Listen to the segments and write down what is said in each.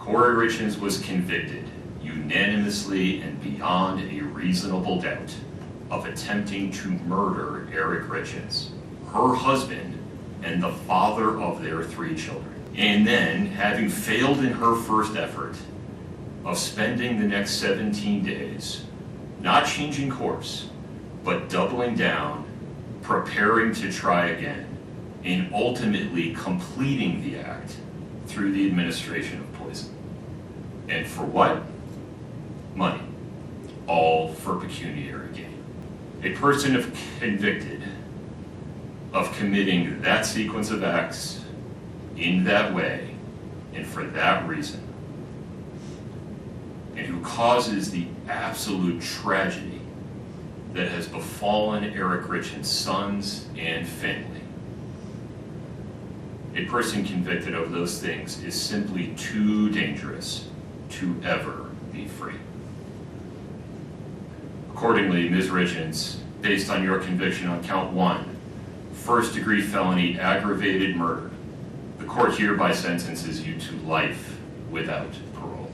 Kouri Richins was convicted unanimously and beyond a reasonable doubt of attempting to murder Eric Richins, her husband, and the father of their 3 children. And then, having failed in her first effort of spending the next 17 days, not changing course, but doubling down, preparing to try again, and ultimately completing the act through the administration of poison. And for what? Money. All for pecuniary gain. A person convicted of committing that sequence of acts in that way and for that reason, and who causes the absolute tragedy that has befallen Eric Richins' sons and family. A person convicted of those things is simply too dangerous to ever be free. Accordingly, Ms. Richins, based on your conviction on count 1, first-degree felony aggravated murder, the court hereby sentences you to life without parole.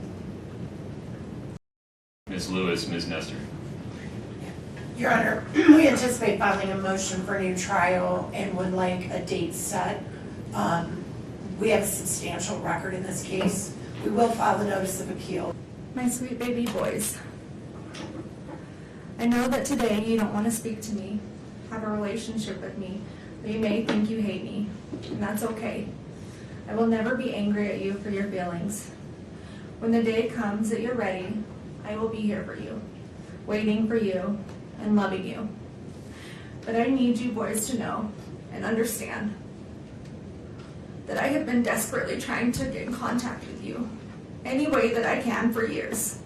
Ms. Lewis, Ms. Nestor. Your Honor, we anticipate filing a motion for a new trial and would like a date set. We have a substantial record in this case. We will file a notice of appeal. My sweet baby boys, I know that today you don't want to speak to me, have a relationship with me, but you may think you hate me, and that's okay. I will never be angry at you for your feelings. When the day comes that you're ready, I will be here for you, waiting for you, and loving you. But I need you boys to know and understand that I have been desperately trying to get in contact with you any way that I can for years.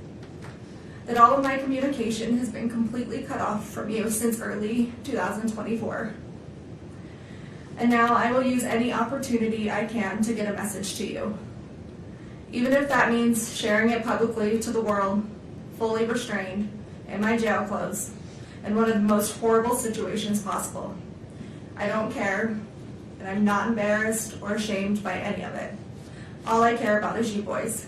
That all of my communication has been completely cut off from you since early 2024. And now I will use any opportunity I can to get a message to you. Even if that means sharing it publicly to the world, fully restrained, in my jail clothes, in one of the most horrible situations possible. I don't care, and I'm not embarrassed or ashamed by any of it. All I care about is you boys.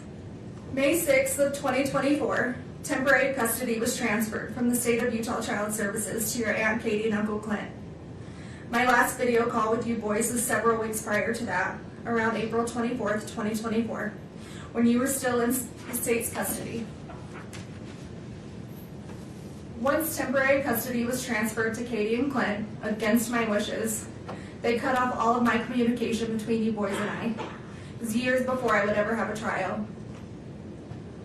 May 6th of 2024, temporary custody was transferred from the state of Utah Child Services to your Aunt Katie and Uncle Clint. My last video call with you boys was several weeks prior to that, around April 24th, 2024, when you were still in the state's custody. Once temporary custody was transferred to Katie and Clint, against my wishes, they cut off all of my communication between you boys and I. It was years before I would ever have a trial.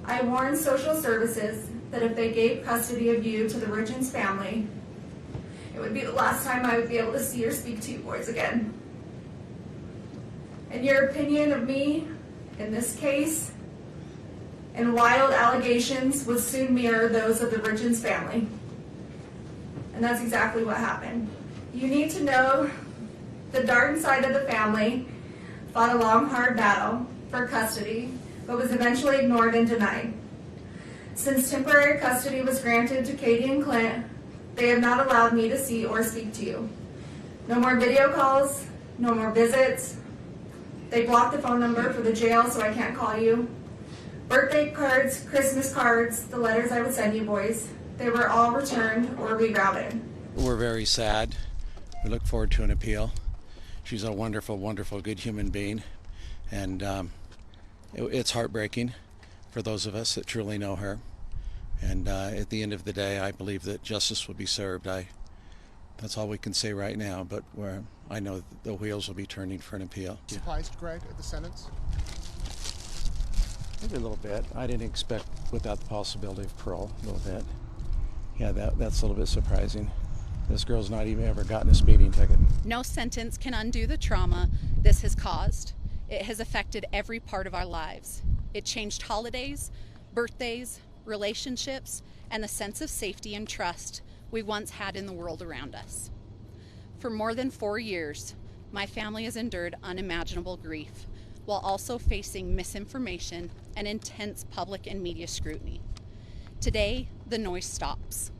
I warned social services that if they gave custody of you to the Richins family, it would be the last time I would be able to see or speak to you boys again. And your opinion of me in this case and wild allegations would soon mirror those of the Richins family. And that's exactly what happened. You need to know the Darden side of the family fought a long, hard battle for custody, but was eventually ignored and denied. Since temporary custody was granted to Katie and Clint, they have not allowed me to see or speak to you. No more video calls, no more visits. They blocked the phone number for the jail so I can't call you. Birthday cards, Christmas cards, the letters I would send you boys, they were all returned or rerouted. We're very sad. We look forward to an appeal. She's a wonderful, wonderful, good human being. And it's heartbreaking for those of us that truly know her. And at the end of the day, I believe that justice will be served. That's all we can say right now, but I know that the wheels will be turning for an appeal. Surprised, Greg, at the sentence? Maybe a little bit. I didn't expect without the possibility of parole, a little bit. Yeah, that's a little bit surprising. This girl's not even ever gotten a speeding ticket. No sentence can undo the trauma this has caused. It has affected every part of our lives. It changed holidays, birthdays, relationships, and the sense of safety and trust we once had in the world around us. For more than 4 years, my family has endured unimaginable grief while also facing misinformation and intense public and media scrutiny. Today, the noise stops.